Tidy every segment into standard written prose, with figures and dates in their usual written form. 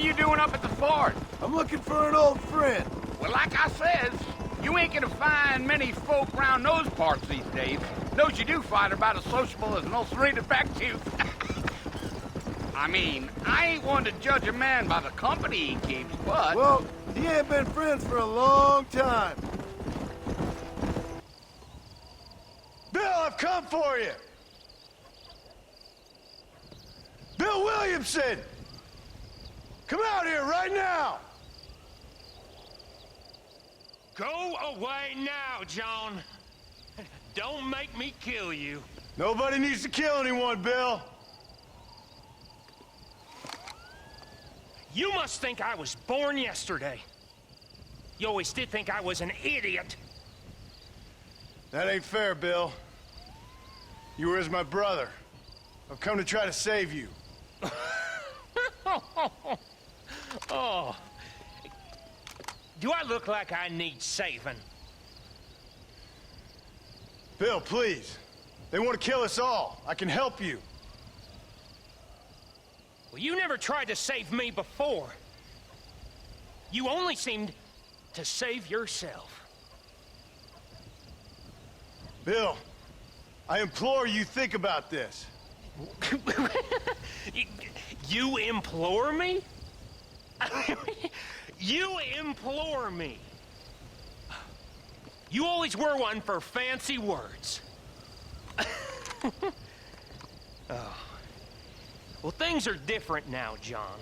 are you doing up at the fort? I'm looking for an old friend. Well, like I says, you ain't gonna find many folk round those parts these days. Those you do find are about as sociable as an old serrated back tooth. I mean, I ain't one to judge a man by the company he keeps, but... Well, he ain't been friends for a long time. Bill, I've come for you! Bill Williamson! Come out here right now! Go away now, John. Don't make me kill you. Nobody needs to kill anyone, Bill. You must think I was born yesterday. You always did think I was an idiot. That ain't fair, Bill. You were as my brother. I've come to try to save you. Oh. Do I look like I need saving? Bill, please. They want to kill us all. I can help you. Well, you never tried to save me before. You only seemed to save yourself. Bill, I implore you think about this. You implore me? You implore me. You always were one for fancy words. Oh. Well, things are different now, John.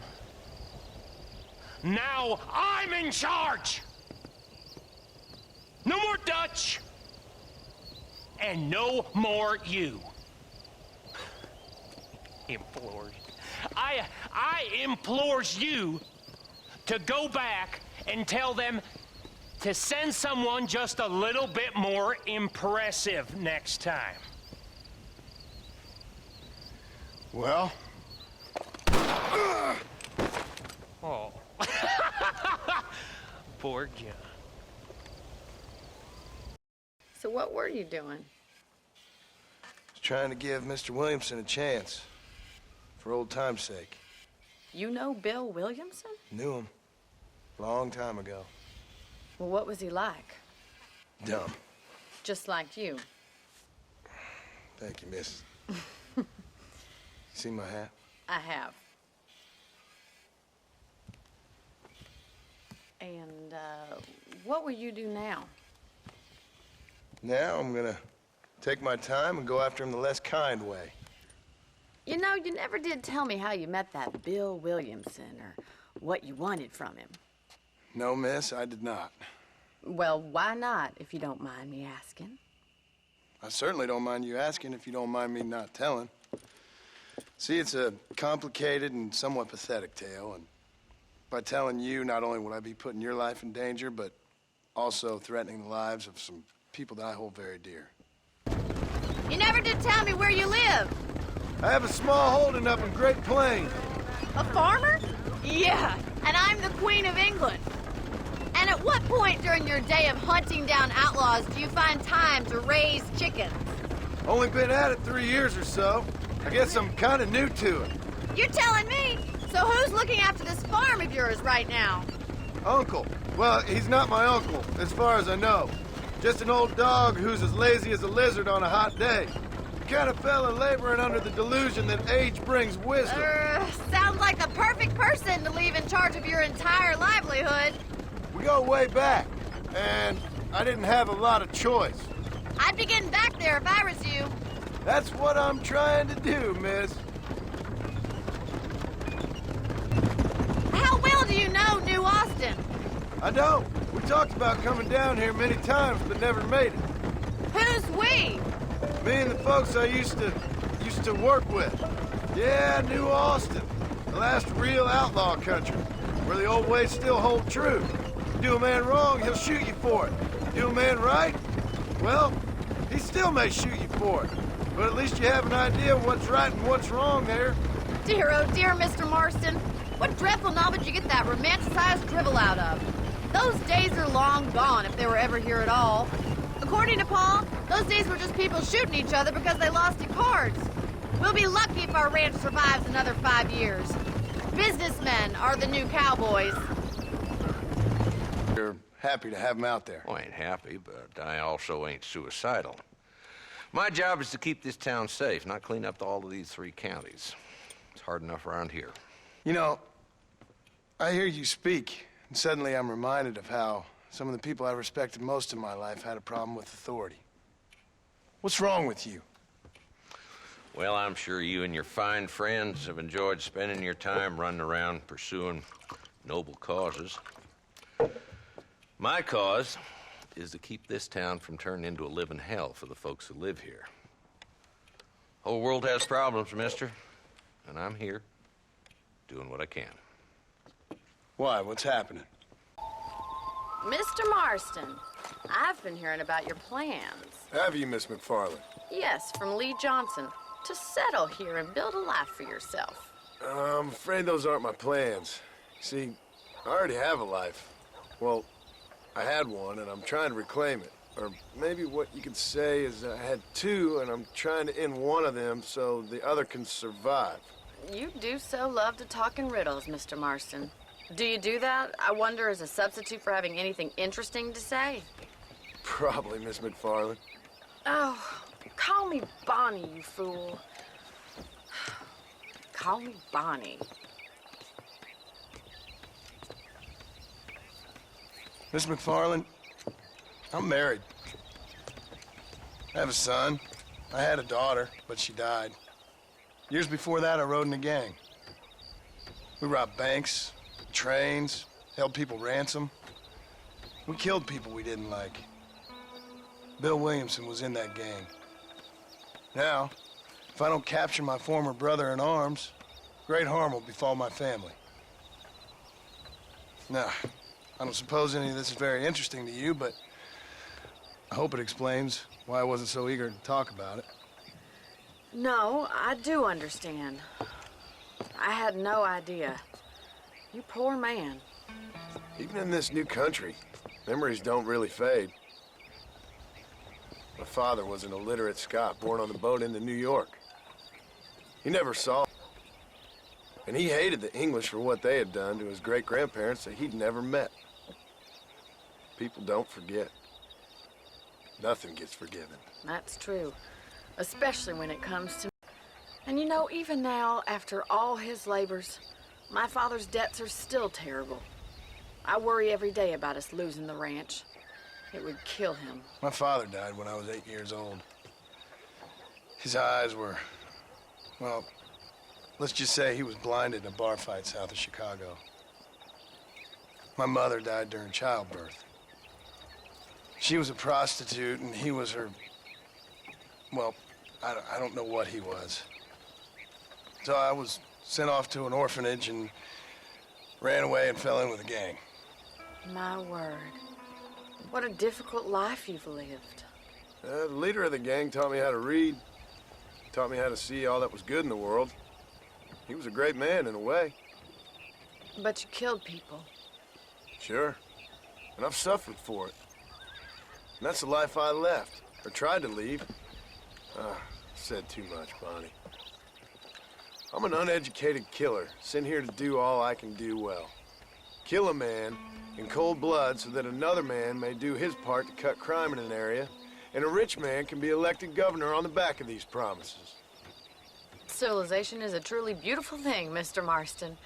Now I'm in charge! No more Dutch! And no more you. Implored. I implores you to go back and tell them to send someone just a little bit more impressive next time. Well? Oh. Poor John. So what were you doing? Just trying to give Mr. Williamson a chance. For old time's sake. You know Bill Williamson? Knew him. Long time ago. Well, what was he like? Dumb. Just like you. Thank you, miss. See my hat? I have. And, what will you do now? Now I'm gonna take my time and go after him the less kind way. You know, you never did tell me how you met that Bill Williamson or what you wanted from him. No, miss, I did not. Well, why not, if you don't mind me asking? I certainly don't mind you asking if you don't mind me not telling. See, it's a complicated and somewhat pathetic tale, and by telling you, not only would I be putting your life in danger, but also threatening the lives of some people that I hold very dear. You never did tell me where you live. I have a small holding up in Great Plains. A farmer? Yeah, and I'm the Queen of England. And at what point during your day of hunting down outlaws do you find time to raise chickens? Only been at it 3 years or so. I guess I'm kind of new to it. You're telling me? So who's looking after this farm of yours right now? Uncle. Well, he's not my uncle, as far as I know. Just an old dog who's as lazy as a lizard on a hot day. The kind of fella laboring under the delusion that age brings wisdom. Sounds like the perfect person to leave in charge of your entire livelihood. We go way back, and I didn't have a lot of choice. I'd be getting back there if I was you. That's what I'm trying to do, miss. How well do you know New Austin? I don't. We talked about coming down here many times, but never made it. Who's we? Me and the folks I used to work with. Yeah, New Austin. The last real outlaw country, where the old ways still hold true. You do a man wrong, he'll shoot you for it. You do a man right, well, he still may shoot you for it. But at least you have an idea of what's right and what's wrong there. Dear, oh dear, Mr. Marston. What dreadful novel did you get that romanticized drivel out of? Those days are long gone, if they were ever here at all. According to Paul, those days were just people shooting each other because they lost at cards. We'll be lucky if our ranch survives another 5 years. Businessmen are the new cowboys. You're happy to have him out there. Well, I ain't happy, but I also ain't suicidal. My job is to keep this town safe, not clean up all of these 3 counties. It's hard enough around here. You know, I hear you speak, and suddenly I'm reminded of how some of the people I respected most in my life had a problem with authority. What's wrong with you? Well, I'm sure you and your fine friends have enjoyed spending your time running around pursuing noble causes. My cause is to keep this town from turning into a living hell for the folks who live here. Whole world has problems, mister, and I'm here doing what I can. Why? What's happening? Mr. Marston, I've been hearing about your plans. Have you, Miss McFarland? Yes, from Lee Johnson, to settle here and build a life for yourself. I'm afraid those aren't my plans. See, I already have a life. Well, I had one, and I'm trying to reclaim it. Or maybe what you could say is I had 2, and I'm trying to end one of them so the other can survive. You do so love to talk in riddles, Mr. Marston. Do you do that, I wonder, as a substitute for having anything interesting to say? Probably, Miss McFarland. Oh, call me Bonnie, you fool. Call me Bonnie. Miss McFarland, I'm married. I have a son. I had a daughter, but she died. Years before that, I rode in a gang. We robbed banks, trains, held people ransom. We killed people we didn't like. Bill Williamson was in that gang. Now, if I don't capture my former brother in arms, great harm will befall my family. Now, I don't suppose any of this is very interesting to you, but I hope it explains why I wasn't so eager to talk about it. No, I do understand. I had no idea. You poor man. Even in this new country, memories don't really fade. My father was an illiterate Scot born on the boat into New York. He never saw it. And he hated the English for what they had done to his great-grandparents that he'd never met. People don't forget. Nothing gets forgiven. That's true. Especially when it comes to... And you know, even now, after all his labors, my father's debts are still terrible. I worry every day about us losing the ranch. It would kill him. My father died when I was 8 years old. His eyes were, well, let's just say he was blinded in a bar fight south of Chicago. My mother died during childbirth. She was a prostitute, and he was her, well, I don't know what he was. So I was sent off to an orphanage and ran away and fell in with a gang. My word. What a difficult life you've lived. The leader of the gang taught me how to read. Taught me how to see all that was good in the world. He was a great man in a way. But you killed people. Sure. And I've suffered for it. And that's the life I left, or tried to leave. Said too much, Bonnie. I'm an uneducated killer, sent here to do all I can do well. Kill a man in cold blood so that another man may do his part to cut crime in an area, and a rich man can be elected governor on the back of these promises. Civilization is a truly beautiful thing, Mr. Marston.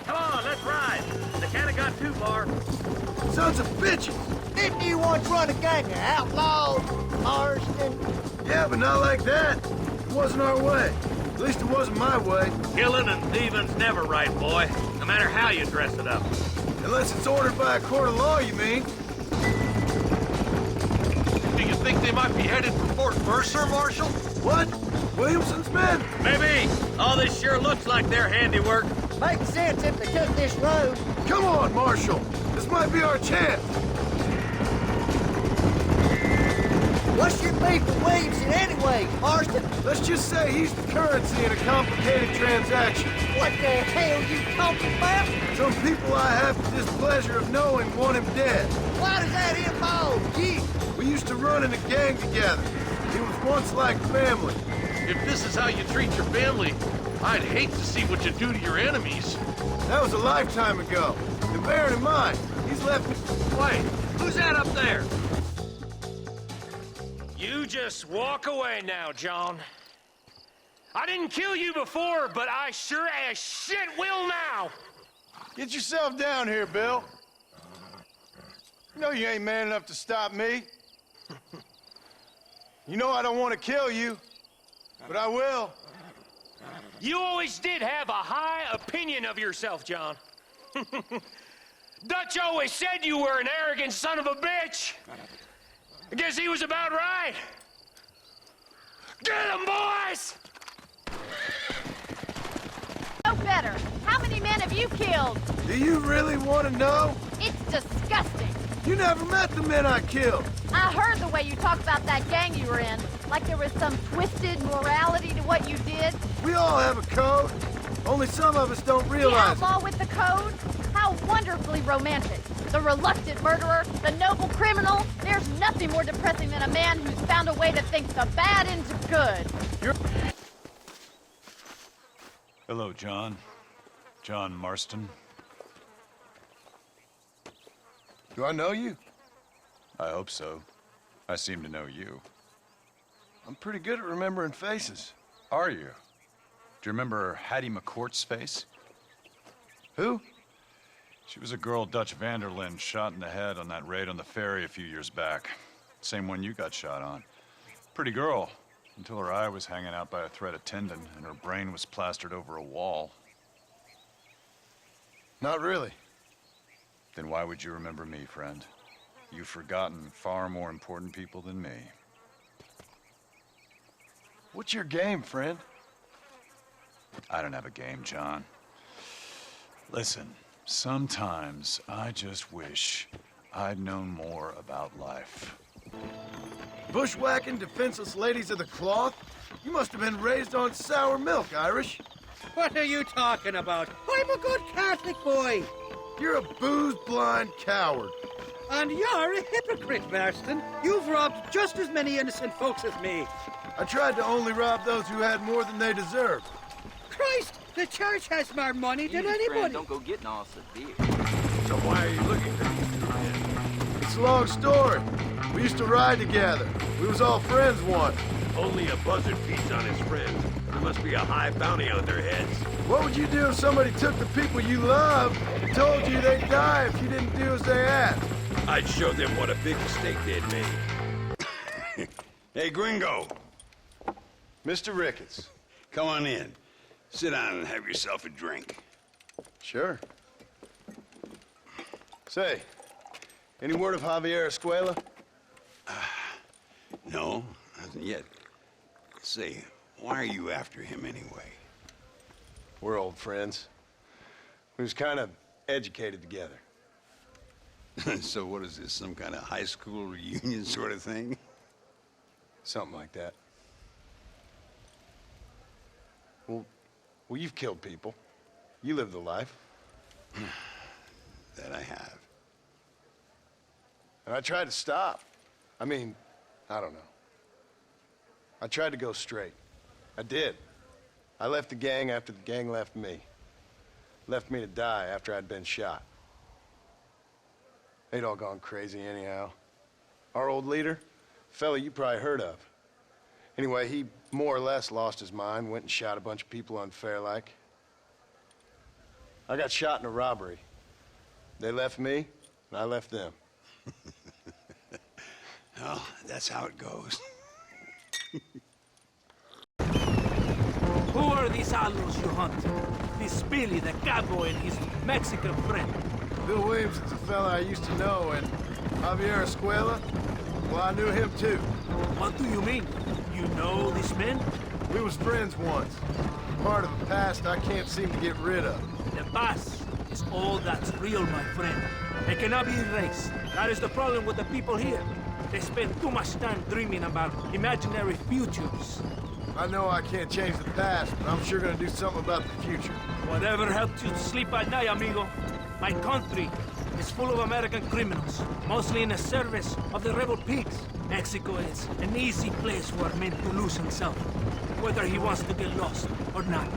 Come on, let's ride. The can't have got too far. Sons of bitches! Didn't you once run a gang of outlaws, Marston? Yeah, but not like that. It wasn't our way. At least it wasn't my way. Killing and thieving's never right, boy. No matter how you dress it up. Unless it's ordered by a court of law, you mean? Do you think they might be headed for Fort Mercer, Marshal? What? Williamson's men? Maybe. All this sure looks like their handiwork. Makes sense if they took this road. Come on, Marshal. This might be our chance. What's your beef with Williamson anyway, Marston? Let's just say he's the currency in a complicated transaction. What the hell you talking about? Some people I have the displeasure of knowing want him dead. Why does that involve you? We used to run in a gang together. He was once like family. If this is how you treat your family, I'd hate to see what you do to your enemies. That was a lifetime ago. And bearing in mind, he's left me... Wait, who's that up there? You just walk away now, John. I didn't kill you before, but I sure as shit will now! Get yourself down here, Bill. You know you ain't man enough to stop me. You know I don't want to kill you, but I will. You always did have a high opinion of yourself, John. Dutch always said you were an arrogant son of a bitch. I guess he was about right. Get him, boys! No better. How many men have you killed? Do you really want to know? It's disgusting. You never met the men I killed. I heard the way you talk about that gang you were in. Like there was some twisted morality to what you did. We all have a code. Only some of us don't The realize it. outlaw with the code? How wonderfully romantic. The reluctant murderer, the noble criminal. There's nothing more depressing than a man who's found a way to think the bad into good. Hello, John. John Marston. Do I know you? I hope so. I seem to know you. I'm pretty good at remembering faces. Are you? Do you remember Hattie McCourt's face? Who? She was a girl Dutch Vanderlyn shot in the head on that raid on the ferry a few years back. Same one you got shot on. Pretty girl, until her eye was hanging out by a thread of tendon and her brain was plastered over a wall. Not really. Then why would you remember me, friend? You've forgotten far more important people than me. What's your game, friend? I don't have a game, John. Listen, sometimes I just wish I'd known more about life. Bushwhacking defenseless ladies of the cloth? You must have been raised on sour milk, Irish. What are you talking about? I'm a good Catholic boy. You're a booze-blind coward. And you're a hypocrite, Marston. You've robbed just as many innocent folks as me. I tried to only rob those who had more than they deserved. Christ, the church has more money than anybody. Don't go getting all severe. So why are you looking at me? It's a long story. We used to ride together. We was all friends once. Only a buzzard feeds on his friends. There must be a high bounty on their heads. What would you do if somebody took the people you love and told you they'd die if you didn't do as they asked? I'd show them what a big mistake they'd made. Hey, Gringo. Mr. Ricketts. Come on in. Sit down and have yourself a drink. Sure. Say, any word of Javier Escuela? No, nothing yet. Say, why are you after him anyway? We're old friends. We was kind of educated together. So what is this, some kind of high school reunion sort of thing? Something like that. Well, you've killed people. You lived the life. That I have. And I tried to stop. I mean, I don't know. I tried to go straight. I did. I left the gang after the gang left me. Left me to die after I'd been shot. They'd all gone crazy anyhow. Our old leader, fella you probably heard of. Anyway, he more or less lost his mind, went and shot a bunch of people unfair-like. I got shot in a robbery. They left me, and I left them. Well, that's how it goes. Who are these outlaws you hunt? This Billy, the cowboy, and his Mexican friend. Bill Williams is a fella I used to know, and Javier Escuela, well, I knew him too. What do you mean? You know these men? We was friends once. Part of the past I can't seem to get rid of. The past is all that's real, my friend. It cannot be erased. That is the problem with the people here. They spend too much time dreaming about imaginary futures. I know I can't change the past, but I'm sure gonna do something about the future. Whatever helps you sleep at night, amigo. My country is full of American criminals, mostly in the service of the rebel pigs. Mexico is an easy place for men to lose themselves. whether he wants to get lost or not.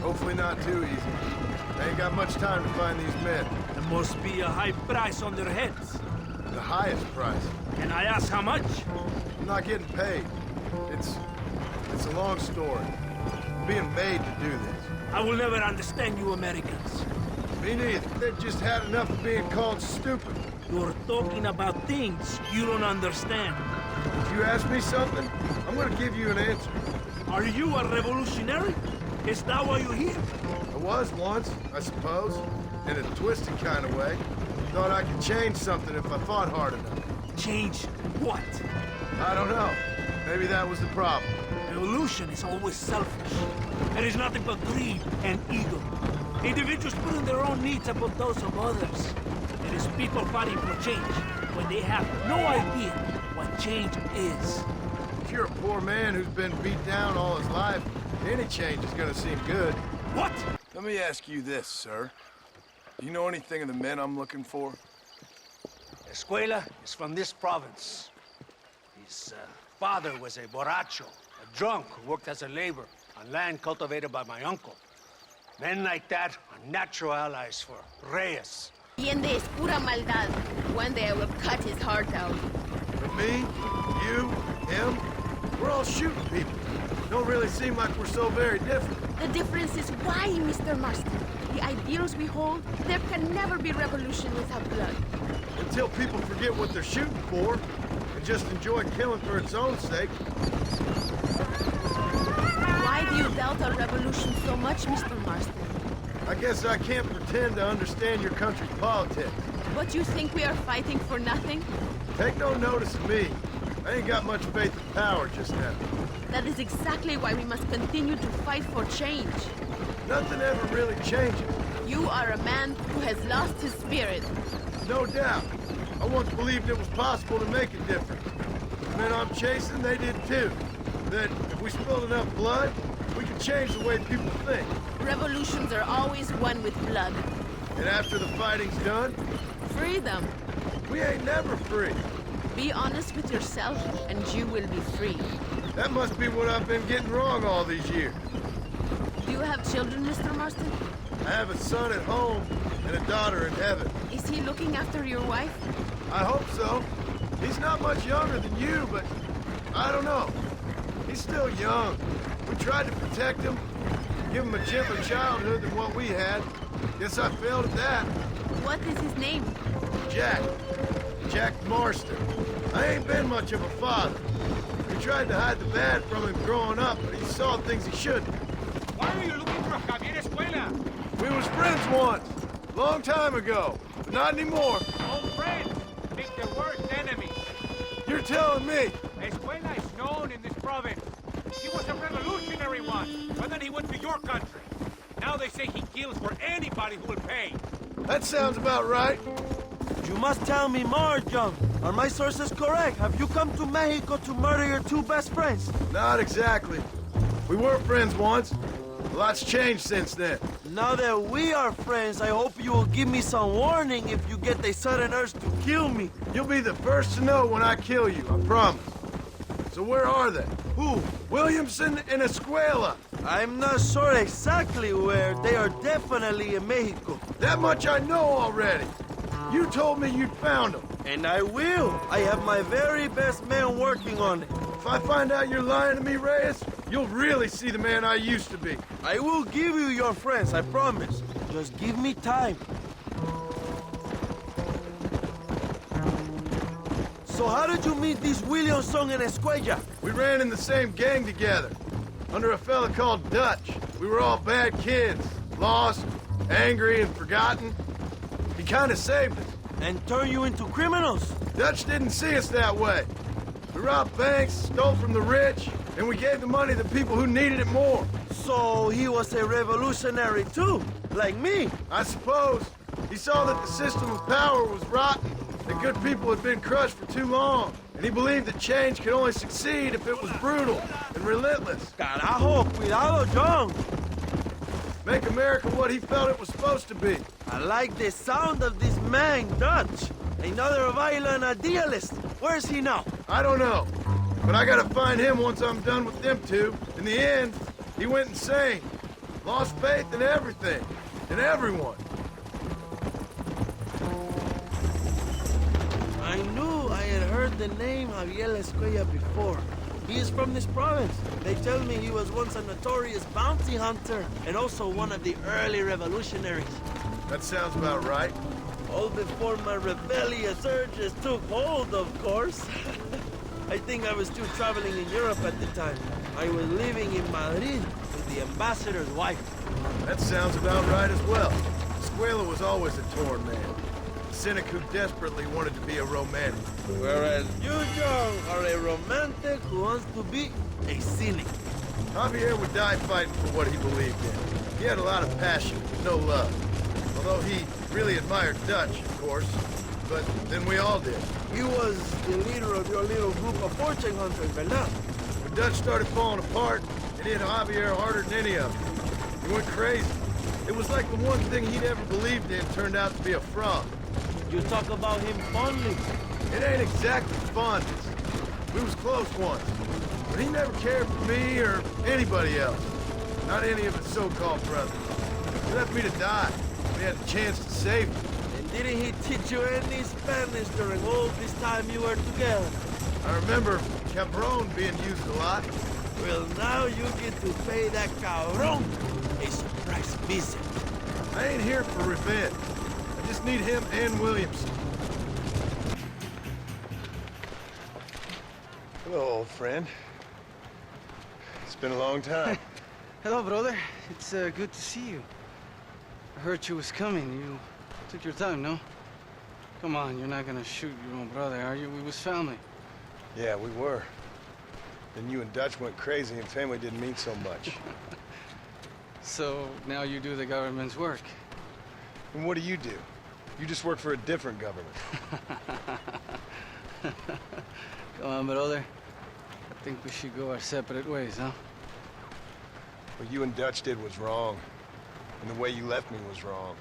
Hopefully not too easy. I ain't got much time to find these men. There must be a high price on their heads. The highest price. Can I ask how much? I'm not getting paid. It's a long story. I'm being made to do this. I will never understand you Americans. Me neither. They've just had enough of being called stupid. You're talking about things you don't understand. If you ask me something, I'm gonna give you an answer. Are you a revolutionary? Is that why you're here? I was once, I suppose. In a twisted kind of way. Thought I could change something if I fought hard enough. Change what? I don't know. Maybe that was the problem. Revolution is always selfish. There is nothing but greed and ego. Individuals putting their own needs above those of others. It is people fighting for change when they have no idea what change is. If you're a poor man who's been beat down all his life, any change is gonna seem good. What? Let me ask you this, sir. Do you know anything of the men I'm looking for? Escuela is from this province. His father was a borracho, a drunk who worked as a laborer on land cultivated by my uncle. Men like that are natural allies for Reyes. Linde es pura maldad. One day I will cut his heart out. For me, you, him, we're all shooting people. Don't really seem like we're so very different. The difference is why, Mr. Marston. The ideals we hold, there can never be revolution without blood. Until people forget what they're shooting for and just enjoy killing for its own sake. Why do you doubt our revolution so much, Mr. Marston? I guess I can't pretend to understand your country's politics. But you think we are fighting for nothing? Take no notice of me. I ain't got much faith in power just now. That is exactly why we must continue to fight for change. Nothing ever really changes. You are a man who has lost his spirit. No doubt. I once believed it was possible to make a difference. The men I'm chasing, they did too. That if we spilled enough blood, we could change the way people think. Revolutions are always won with blood. And after the fighting's done, Freedom. we ain't never free. Be honest with yourself, and you will be free. That must be what I've been getting wrong all these years. Do you have children, Mr. Marston? I have a son at home and a daughter in heaven. Is he looking after your wife? I hope so. He's not much younger than you, but I don't know. He's still young. We tried to protect him, give him a gentler childhood than what we had. Guess I failed at that. What is his name? Jack. Jack Marston. I ain't been much of a father. We tried to hide the bad from him growing up, but he saw things he shouldn't. Why are you looking for Javier Escuela? We was friends once. Long time ago. But not anymore. Old friends make the worst enemies. You're telling me. Escuela is known in this province. He was a revolutionary once, but then he went to your country. Now they say he kills for anybody who will pay. That sounds about right. You must tell me more, John. Are my sources correct? Have you come to Mexico to murder your two best friends? Not exactly. We were friends once. A lot's changed since then. Now that we are friends, I hope you will give me some warning if you get a sudden urge to kill me. You'll be the first to know when I kill you, I promise. So where are they? Who? Williamson and Escuela. I'm not sure exactly where. They are definitely in Mexico. That much I know already. You told me you'd found them. And I will. I have my very best men working on it. If I find out you're lying to me, Reyes, you'll really see the man I used to be. I will give you your friends, I promise. Just give me time. So how did you meet these Williamson and Escuella? We ran in the same gang together, under a fella called Dutch. We were all bad kids, lost, angry, and forgotten. He kind of saved us. And turned you into criminals? Dutch didn't see us that way. We robbed banks, stole from the rich, and we gave the money to people who needed it more. So he was a revolutionary too, like me? I suppose. He saw that the system of power was rotten, that good people had been crushed for too long, and he believed that change could only succeed if it was brutal and relentless. Carajo, cuidado, John! Make America what he felt it was supposed to be. I like the sound of this man, Dutch. Another violent idealist. Where is he now? I don't know. But I gotta find him once I'm done with them two. In the end, he went insane. Lost faith in everything. In everyone. I knew I had heard the name Javier Escuella before. He is from this province. They tell me he was once a notorious bounty hunter and also one of the early revolutionaries. That sounds about right. All before my rebellious urges took hold, of course. I think I was still traveling in Europe at the time. I was living in Madrid with the ambassador's wife. That sounds about right as well. Escuela was always a torn man. A cynic who desperately wanted to be a romantic. Whereas you, John, are a romantic who wants to be a cynic. Javier would die fighting for what he believed in. He had a lot of passion, but no love. Although he really admired Dutch, of course. But then we all did. He was the leader of your little group of fortune hunters, ¿verdad? When Dutch started falling apart, it hit Javier harder than any of them. He went crazy. It was like the one thing he'd ever believed in turned out to be a fraud. You talk about him fondly. It ain't exactly fondness. We was close once. But he never cared for me or anybody else. Not any of his so-called brothers. He left me to die. We had the chance to save him. And didn't he teach you any Spanish during all this time you were together? I remember cabron being used a lot. Well, now you get to pay that cabron a surprise visit. I ain't here for revenge. I just need him and Williamson. Hello, old friend. It's been a long time. Hello, brother. It's good to see you. I heard you was coming. You took your time, no? Come on, you're not gonna shoot your own brother, are you? We was family. Yeah, we were. Then you and Dutch went crazy and family didn't mean so much. So now you do the government's work. And what do? You just work for a different government. Come on, brother. I think we should go our separate ways, huh? What you and Dutch did was wrong. And the way you left me was wrong.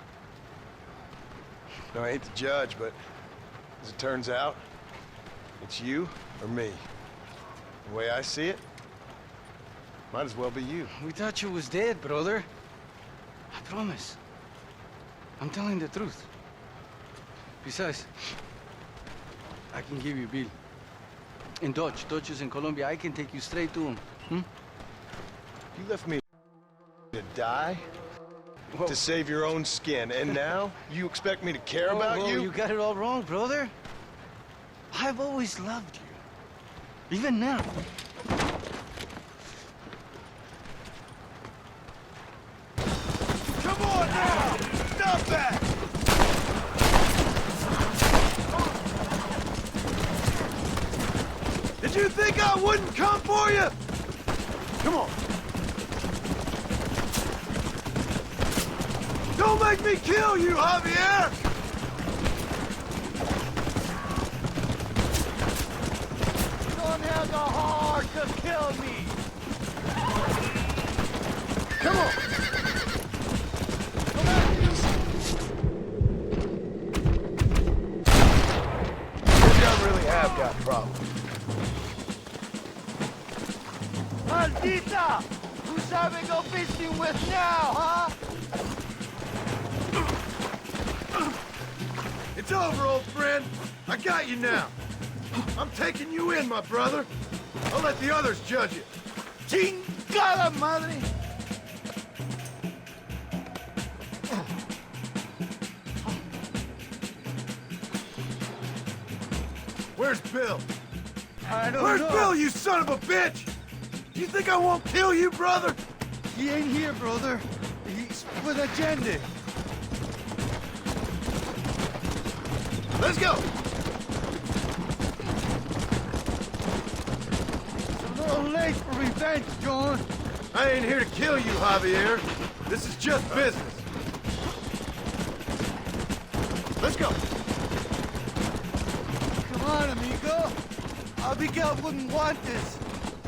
No, I hate to judge, but as it turns out, it's you or me. The way I see it, might as well be you. We thought you was dead, brother. I promise. I'm telling the truth. Besides, I can give you a bill. In Dutch. Dutch is in Colombia. I can take you straight to him. You left me to die? Whoa. To save your own skin, and now you expect me to care about you? You got it all wrong, brother. I've always loved you. Even now. Come on now! Stop that! Did you think I wouldn't come for you? Come on. Don't make me kill you, Javier! Don't have the heart to kill me! Come on! Come at me! Maybe I really have got problems. Maldita! Who shall we go fishing with now, huh? It's over, old friend. I got you now. I'm taking you in, my brother. I'll let the others judge it. Chingada madre! Where's Bill? I don't know. Where's Bill, you son of a bitch? You think I won't kill you, brother? He ain't here, brother. He's with Agenda. Let's go! It's a little late for revenge, John. I ain't here to kill you, Javier. This is just business. Let's go. Come on, amigo. Abigail wouldn't want this.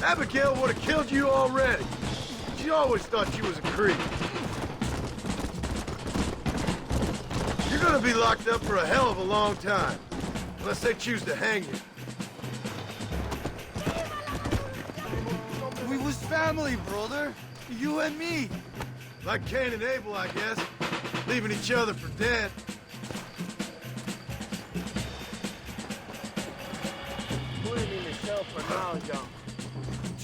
Abigail would have killed you already. She always thought you was a creep. You're gonna be locked up for a hell of a long time. Unless they choose to hang you. family, brother. You and me. Like Cain and Abel, I guess. Leaving each other for dead. Put him in the cell for now, John.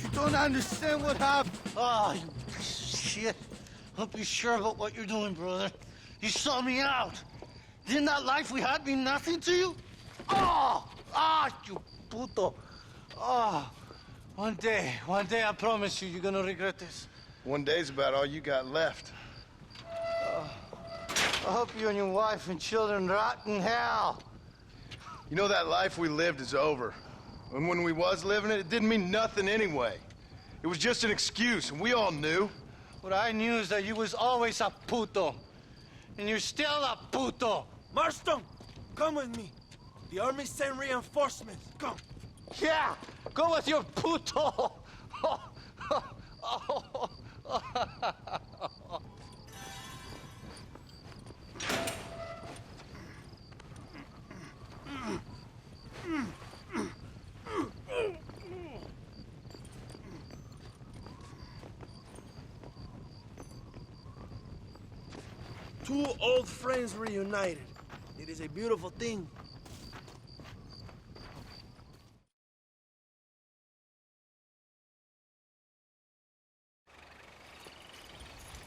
You don't understand what happened. Ah, you piece of shit. Don't be sure about what you're doing, brother. You saw me out. Didn't that life we had mean nothing to you? Oh! Ah, you puto. Oh. One day, I promise you, you're gonna regret this. One day's about all you got left. I hope you and your wife and children rot in hell. You know, that life we lived is over. And when we was living it, it didn't mean nothing anyway. It was just an excuse, and we all knew. What I knew is that you was always a puto. And you're still a puto. Marston, come with me. The army sent reinforcements. Come. Yeah, go with your puto. Two old friends reunited. It is a beautiful thing.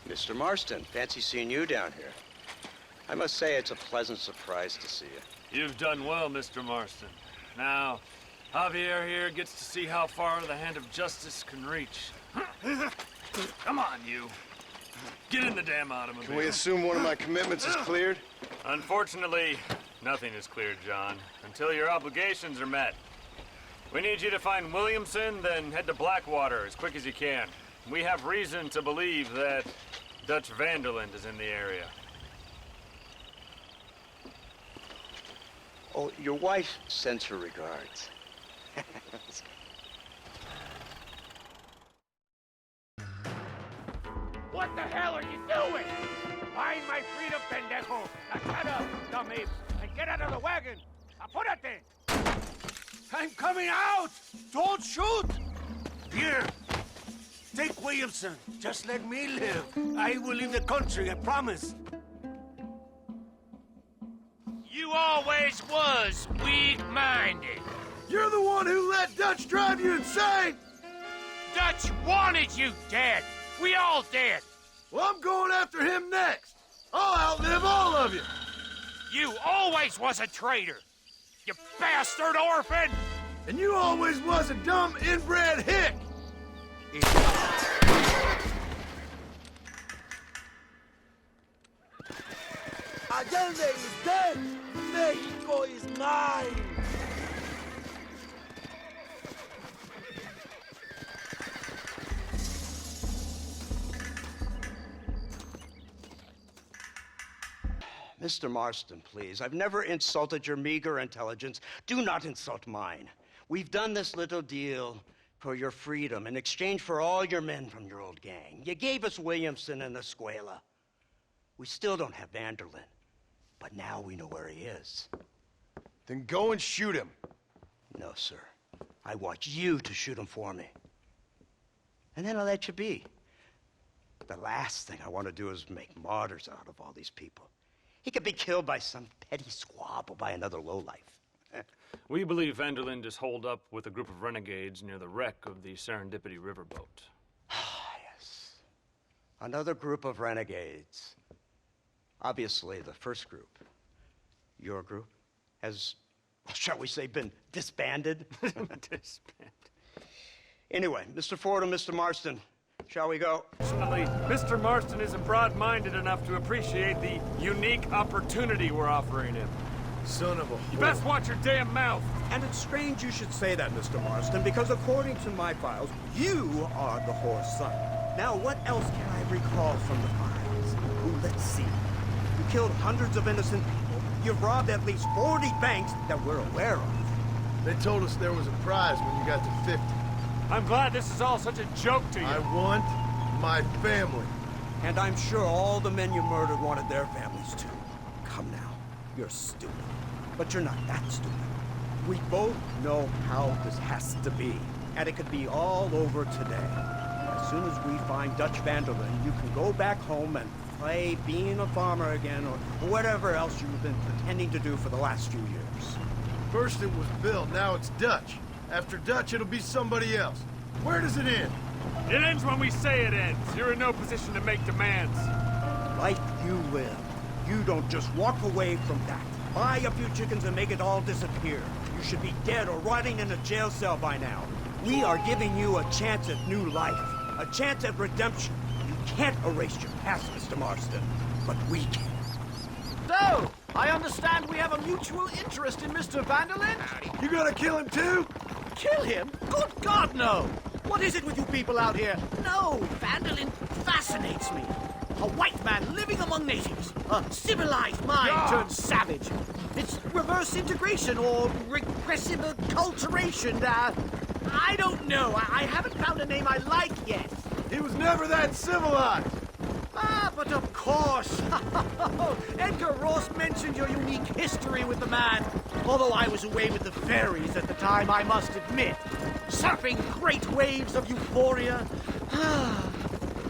Mr. Marston, fancy seeing you down here. I must say it's a pleasant surprise to see you. You've done well, Mr. Marston. Now, Javier here gets to see how far the hand of justice can reach. Come on, you. Get in the damn automobile. Can we assume one of my commitments is cleared? Unfortunately, nothing is cleared, John, until your obligations are met. We need you to find Williamson, then head to Blackwater as quick as you can. We have reason to believe that Dutch Vanderlinde is in the area. Oh, your wife sends her regards. What the hell are you doing? Find my freedom, pendejo! Now shut up, dummy, and get out of the wagon! Apúrate! I'm coming out! Don't shoot! Here, take Williamson. Just let me live. I will leave the country, I promise. You always was weak-minded. You're the one who let Dutch drive you insane! Dutch wanted you dead. We all did. Well, I'm going after him next. I'll outlive all of you. You always was a traitor. You bastard orphan. And you always was a dumb inbred hick. Allende is dead. Mexico is mine. Mr. Marston, please. I've never insulted your meager intelligence. Do not insult mine. We've done this little deal for your freedom in exchange for all your men from your old gang. You gave us Williamson and Escuela. We still don't have Vanderlinde, but now we know where he is. Then go and shoot him. No, sir. I want you to shoot him for me. And then I'll let you be. The last thing I want to do is make martyrs out of all these people. He could be killed by some petty squabble by another lowlife. We believe Vanderlinde is holed up with a group of renegades near the wreck of the Serendipity riverboat. Yes. Another group of renegades. Obviously, the first group, your group, has, shall we say, been disbanded? Disbanded. Anyway, Mr. Ford and Mr. Marston, shall we go? Fortunately, Mr. Marston isn't broad-minded enough to appreciate the unique opportunity we're offering him. Son of a whore. You best watch your damn mouth. And it's strange you should say that, Mr. Marston, because according to my files, you are the whore's son. Now, what else can I recall from the files? Ooh, let's see. You killed hundreds of innocent people. You've robbed at least 40 banks that we're aware of. They told us there was a prize when you got to 50. I'm glad this is all such a joke to you. I want my family. And I'm sure all the men you murdered wanted their families too. Come now. You're stupid. But you're not that stupid. We both know how this has to be. And it could be all over today. as soon as we find Dutch Vanderlyn, you can go back home and play being a farmer again, or whatever else you've been pretending to do for the last few years. First it was Bill, now it's Dutch. After Dutch, it'll be somebody else. Where does it end? It ends when we say it ends. You're in no position to make demands. Like you will. You don't just walk away from that. Buy a few chickens and make it all disappear. You should be dead or rotting in a jail cell by now. We are giving you a chance at new life. A chance at redemption. You can't erase your past, Mr. Marston. But we can. So, I understand we have a mutual interest in Mr. Vanderlyn? You gonna kill him too? Kill him? Good God, no! What is it with you people out here? No, Vanderlyn fascinates me. A white man living among natives. A civilized mind turned savage. It's reverse integration or regressive acculturation. I don't know. I haven't found a name I like yet. He was never that civilized. Ah, but of course. Edgar Ross mentioned your unique history with the man. Although I was away with the fairies at the time, I must admit. Surfing great waves of euphoria.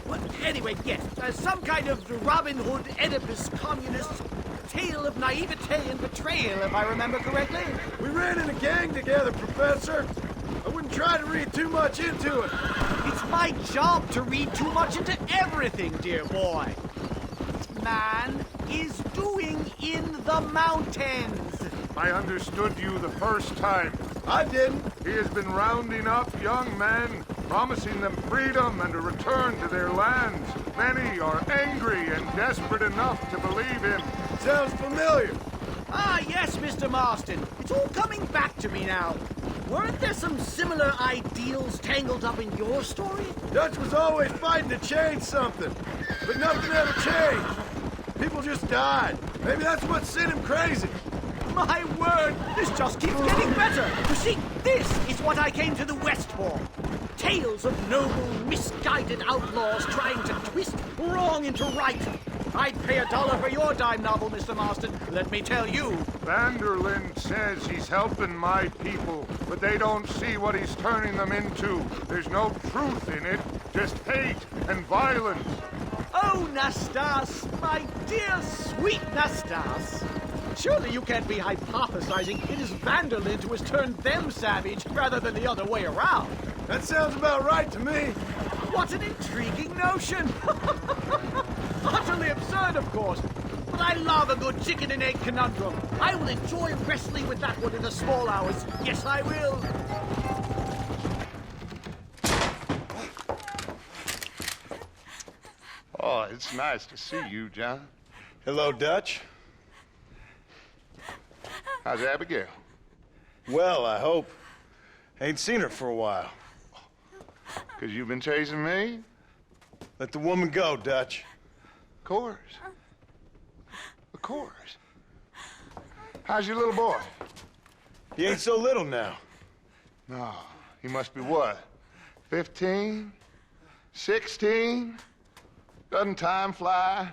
Well, anyway, yes. Some kind of Robin Hood, Oedipus, communist tale of naivete and betrayal, if I remember correctly. We ran in a gang together, Professor. I wouldn't try to read too much into it. It's my job to read too much into everything, dear boy. Man is doing in the mountains. I understood you the first time. I didn't. He has been rounding up young men, promising them freedom and a return to their lands. Many are angry and desperate enough to believe him. Sounds familiar. Ah, yes, Mr. Marston. It's all coming back to me now. Weren't there some similar ideals tangled up in your story? Dutch was always fighting to change something, but nothing ever changed. People just died. Maybe that's what sent him crazy. My word, this just keeps getting better. You see, this is what I came to the West for. Tales of noble, misguided outlaws trying to twist wrong into right. I'd pay $1 for your dime novel, Mr. Marston, let me tell you. Vanderlyn says he's helping my people, but they don't see what he's turning them into. There's no truth in it, just hate and violence. Oh, Nastas, my dear, sweet Nastas. Surely you can't be hypothesizing it is Vanderlyn who has turned them savage rather than the other way around. That sounds about right to me. What an intriguing notion. Utterly absurd, of course. But I love a good chicken and egg conundrum. I will enjoy wrestling with that one in the small hours. Yes, I will. Oh, it's nice to see you, John. Hello, Dutch. How's Abigail? Well, I hope. Ain't seen her for a while. 'Cause you've been chasing me? Let the woman go, Dutch. Of course. Of course. How's your little boy? He ain't so little now. No, he must be what? 15? 16? Doesn't time fly?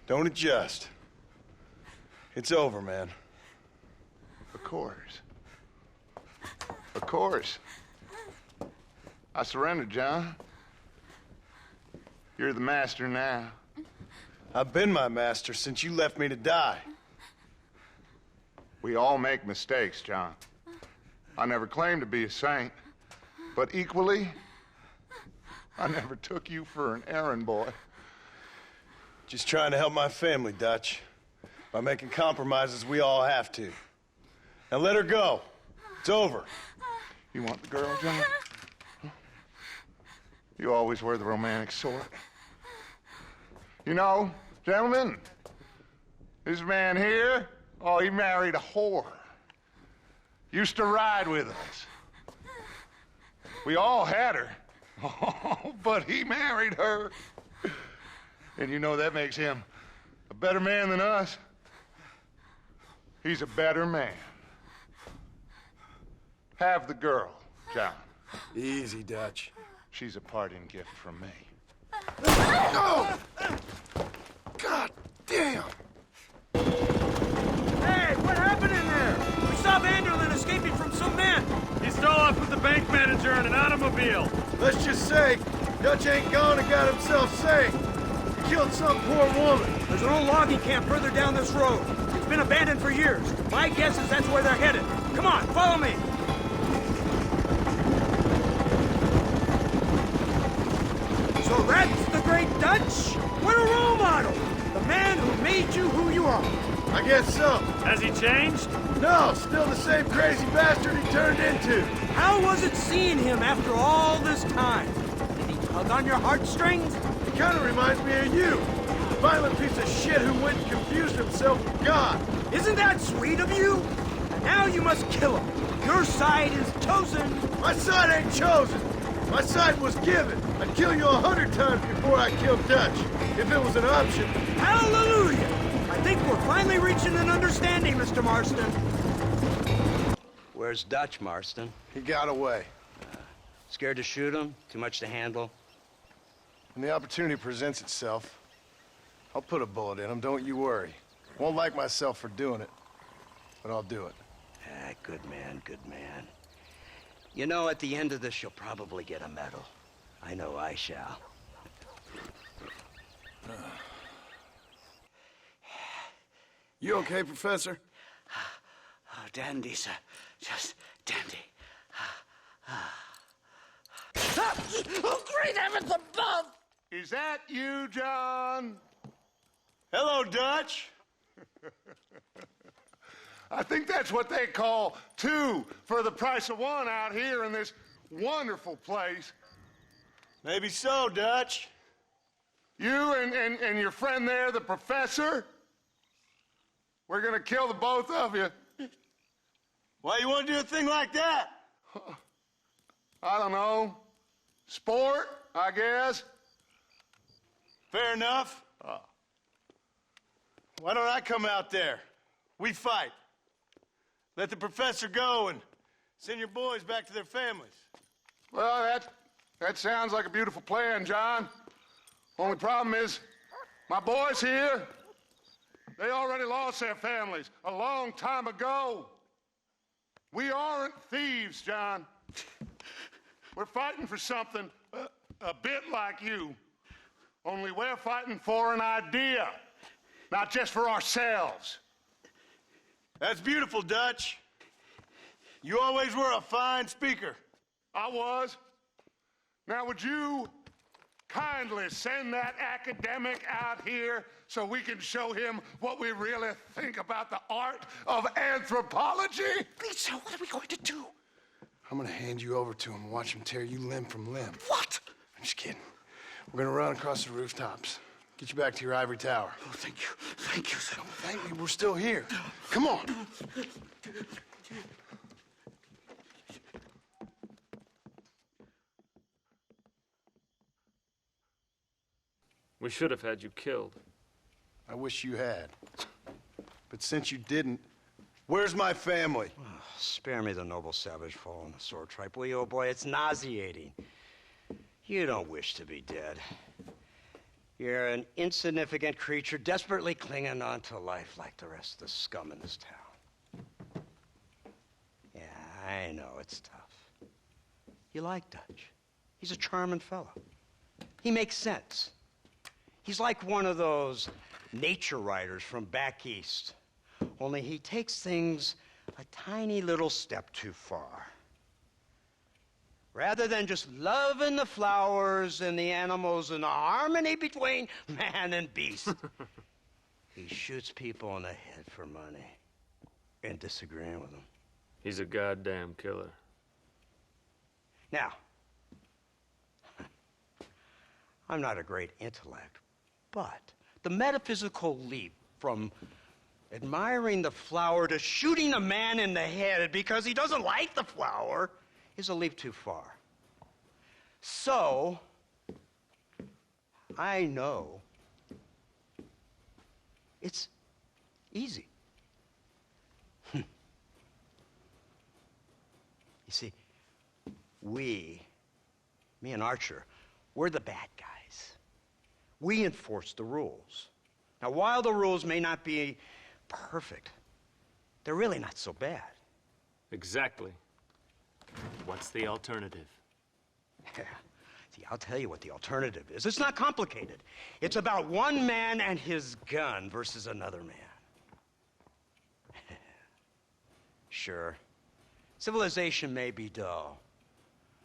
Don't adjust. It's over, man. Of course. Of course. I surrendered, John. You're the master now. I've been my master since you left me to die. We all make mistakes, John. I never claimed to be a saint, but equally, I never took you for an errand boy. Just trying to help my family, Dutch. By making compromises we all have to. Now let her go. It's over. You want the girl, John? You always were the romantic sort. You know, gentlemen, this man here, oh, he married a whore. Used to ride with us. We all had her. Oh, but he married her. And you know that makes him a better man than us. He's a better man. Have the girl, John. Easy, Dutch. She's a parting gift from me. Oh! God damn! Hey, what happened in there? We saw Vanderlyn escaping from some men. He stole off with the bank manager in an automobile. Let's just say, Dutch ain't gone and got himself saved. He killed some poor woman. There's an old logging camp further down this road. It's been abandoned for years. My guess is that's where they're headed. Come on, follow me. So that's the great Dutch? What a role model! The man who made you who you are. I guess so. Has he changed? No, still the same crazy bastard he turned into. How was it seeing him after all this time? Did he tug on your heartstrings? He kind of reminds me of you. A violent piece of shit who went and confused himself with God. Isn't that sweet of you? And now you must kill him. Your side is chosen. My side ain't chosen. My side was given. I'd kill you 100 times before I killed Dutch, if it was an option. Hallelujah! I think we're finally reaching an understanding, Mr. Marston. Where's Dutch, Marston? He got away. Scared to shoot him? Too much to handle? When the opportunity presents itself, I'll put a bullet in him, don't you worry. Won't like myself for doing it, but I'll do it. Ah, good man, good man. You know, at the end of this, you'll probably get a medal. I know I shall. You okay, Professor? Oh, dandy, sir. Just dandy. Oh, great heavens above! Is that you, John? Hello, Dutch. I think that's what they call two for the price of one out here in this wonderful place. Maybe so, Dutch. You and your friend there, the professor, we're gonna kill the both of you. Why you want to do a thing like that? I don't know. Sport, I guess. Fair enough. Why don't I come out there? We fight. Let the professor go and send your boys back to their families. Well, that sounds like a beautiful plan, John. Only problem is, my boys here, they already lost their families a long time ago. We aren't thieves, John. We're fighting for something a bit like you. Only we're fighting for an idea, not just for ourselves. That's beautiful, Dutch. You always were a fine speaker. I was. Now, would you kindly send that academic out here so we can show him what we really think about the art of anthropology? Please, sir, what are we going to do? I'm gonna hand you over to him and watch him tear you limb from limb. What? I'm just kidding. We're gonna run across the rooftops. Get you back to your ivory tower. Oh, thank you. Thank you, sir. Don't thank me, we're still here. Come on. We should have had you killed. I wish you had. But since you didn't, where's my family? Oh, spare me the noble savage fall on the sword tripe, will you, old boy? It's nauseating. You don't wish to be dead. You're an insignificant creature desperately clinging on to life like the rest of the scum in this town. Yeah, I know, it's tough. You like Dutch. He's a charming fellow. He makes sense. He's like one of those nature writers from back east. Only he takes things a tiny little step too far. Rather than just loving the flowers and the animals and the harmony between man and beast, he shoots people in the head for money and disagreeing with them. He's a goddamn killer. Now, I'm not a great intellect, but the metaphysical leap from admiring the flower to shooting a man in the head because he doesn't like the flower is a leap too far. So, I know it's easy. You see, me and Archer, we're the bad guys. We enforce the rules. Now, while the rules may not be perfect, they're really not so bad. Exactly. What's the alternative? Yeah. See, I'll tell you what the alternative is. It's not complicated. It's about one man and his gun versus another man. Sure, civilization may be dull,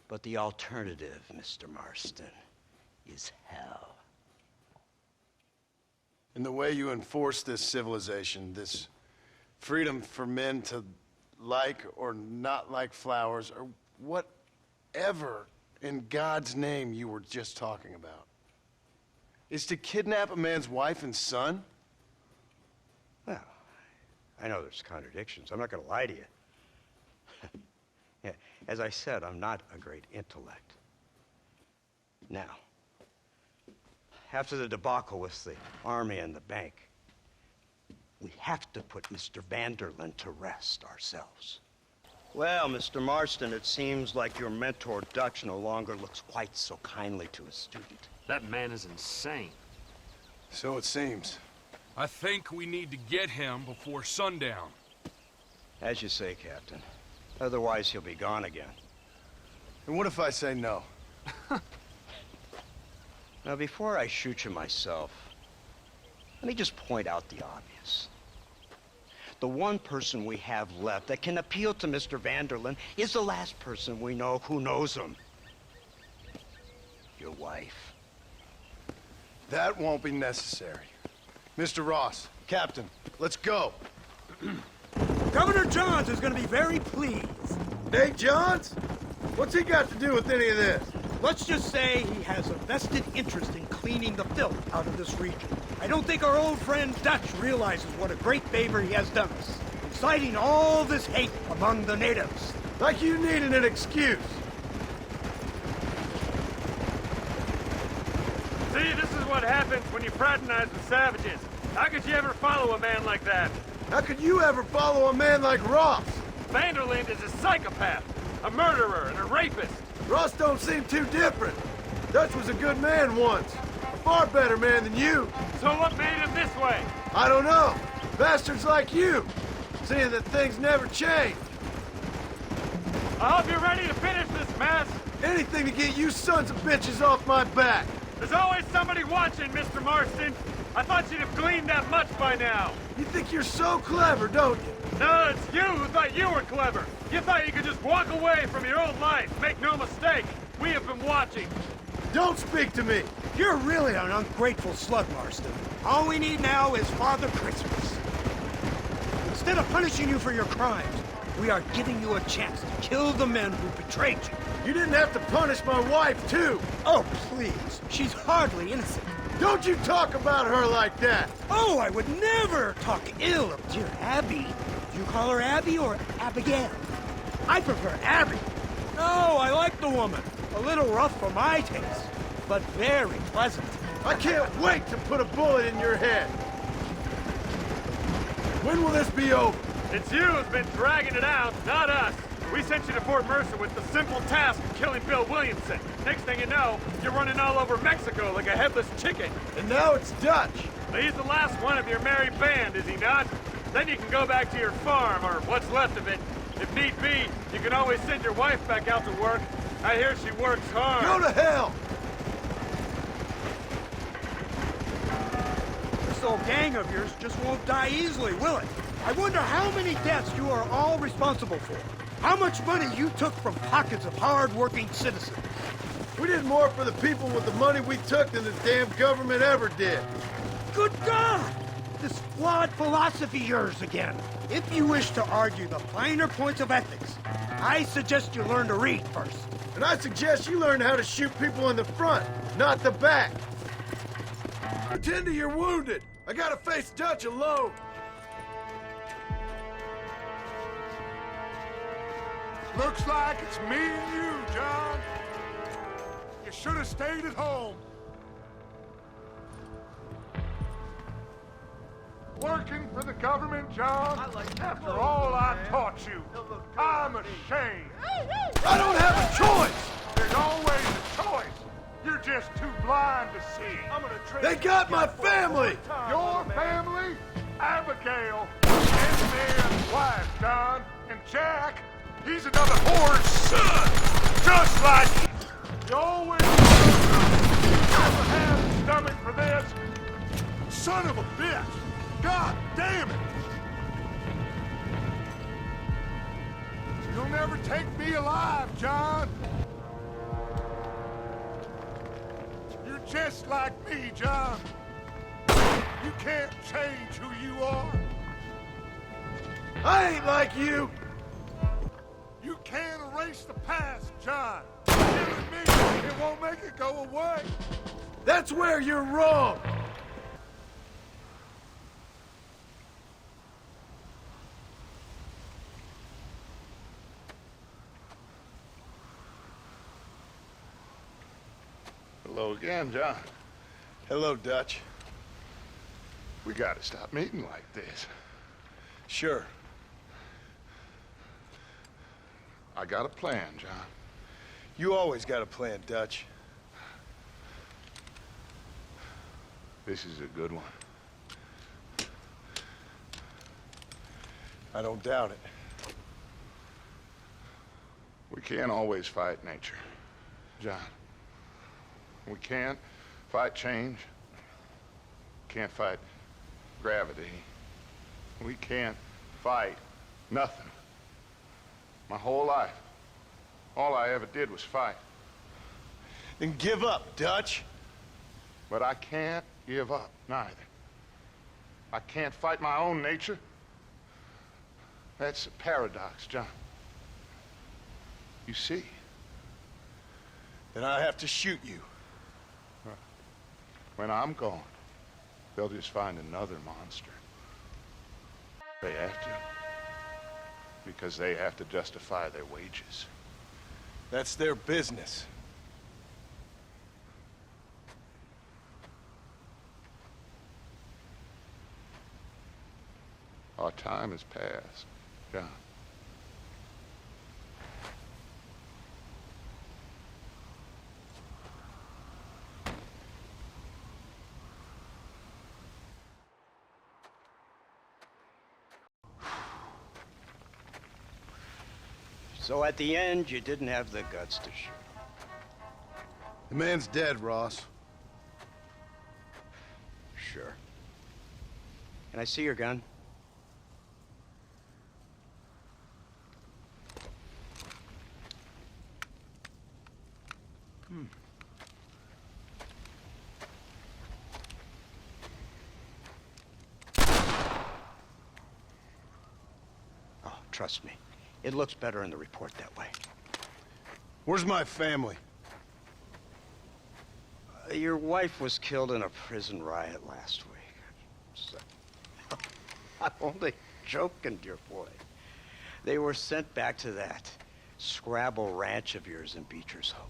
but the alternative, Mr. Marston, is hell. And the way you enforce this civilization, this freedom for men to like or not like flowers, or whatever in God's name you were just talking about, is to kidnap a man's wife and son? Well, I know there's contradictions. I'm not going to lie to you. Yeah, as I said, I'm not a great intellect. Now, after the debacle with the army and the bank, we have to put Mr. Vanderlyn to rest ourselves. Well, Mr. Marston, it seems like your mentor Dutch no longer looks quite so kindly to his student. That man is insane. So it seems. I think we need to get him before sundown. As you say, Captain. Otherwise, he'll be gone again. And what if I say no? Now, before I shoot you myself, let me just point out the obvious. The one person we have left that can appeal to Mr. Vanderlyn is the last person we know who knows him. Your wife. That won't be necessary. Mr. Ross, Captain, let's go. Governor Johns is going to be very pleased. Nate Johns? What's he got to do with any of this? Let's just say he has a vested interest in cleaning the filth out of this region. I don't think our old friend Dutch realizes what a great favor he has done us, inciting all this hate among the natives. Like you needed an excuse. See, this is what happens when you fraternize with savages. How could you ever follow a man like that? How could you ever follow a man like Ross? Vanderlyn is a psychopath, a murderer, and a rapist. Ross don't seem too different. Dutch was a good man once. A far better man than you. So what made him this way? I don't know. Bastards like you. Seeing that things never change. I hope you're ready to finish this mess. Anything to get you sons of bitches off my back. There's always somebody watching, Mr. Marston. I thought you'd have gleaned that much by now. You think you're so clever, don't you? No, it's you who thought you were clever. You thought you could just walk away from your old life. Make no mistake, we have been watching. Don't speak to me. You're really an ungrateful slug, Marston. All we need now is Father Christmas. Instead of punishing you for your crimes, we are giving you a chance to kill the men who betrayed you. You didn't have to punish my wife, too. Oh, please. She's hardly innocent. Don't you talk about her like that. Oh, I would never talk ill of dear Abby. Do you call her Abby or Abigail? I prefer Abby. No, I like the woman. A little rough for my taste, but very pleasant. I can't wait to put a bullet in your head. When will this be over? It's you who's been dragging it out, not us. We sent you to Fort Mercer with the simple task of killing Bill Williamson. Next thing you know, you're running all over Mexico like a headless chicken. And now it's Dutch. But he's the last one of your merry band, is he not? Then you can go back to your farm, or what's left of it. If need be, you can always send your wife back out to work. I hear she works hard. Go to hell! This old gang of yours just won't die easily, will it? I wonder how many deaths you are all responsible for. How much money you took from pockets of hard-working citizens. We did more for the people with the money we took than the damn government ever did. Good God! This flawed philosophy of yours again. If you wish to argue the finer points of ethics, I suggest you learn to read first. And I suggest you learn how to shoot people in the front, not the back. Pretend you're wounded. I gotta face Dutch alone. Looks like it's me and you, John. You should have stayed at home. Working for the government, John? After all I taught you, I'm ashamed. I don't have a choice! There's always a choice. You're just too blind to see. They got my family! Your family? Abigail, and man's wife, John. And Jack, he's another whore's son, just like you. You always never had the stomach for this. Son of a bitch! God damn it! You'll never take me alive, John. You're just like me, John. You can't change who you are. I ain't like you. You can't erase the past, John. Killing me, it won't make it go away. That's where you're wrong. Hello again, John. Hello, Dutch. We gotta stop meeting like this. Sure. I got a plan, John. You always got a plan, Dutch. This is a good one. I don't doubt it. We can't always fight nature, John. We can't fight change. Can't fight gravity. We can't fight nothing. My whole life, all I ever did was fight. Then give up, Dutch. But I can't give up, neither. I can't fight my own nature. That's a paradox, John. You see? Then I have to shoot you. When I'm gone, they'll just find another monster. They have to. Because they have to justify their wages. That's their business. Our time has passed, John. So at the end, you didn't have the guts to shoot. The man's dead, Ross. Sure. Can I see your gun? Oh, trust me. It looks better in the report that way. Where's my family? Your wife was killed in a prison riot last week. So, I'm only joking, dear boy. They were sent back to that Scrabble ranch of yours in Beecher's Hope.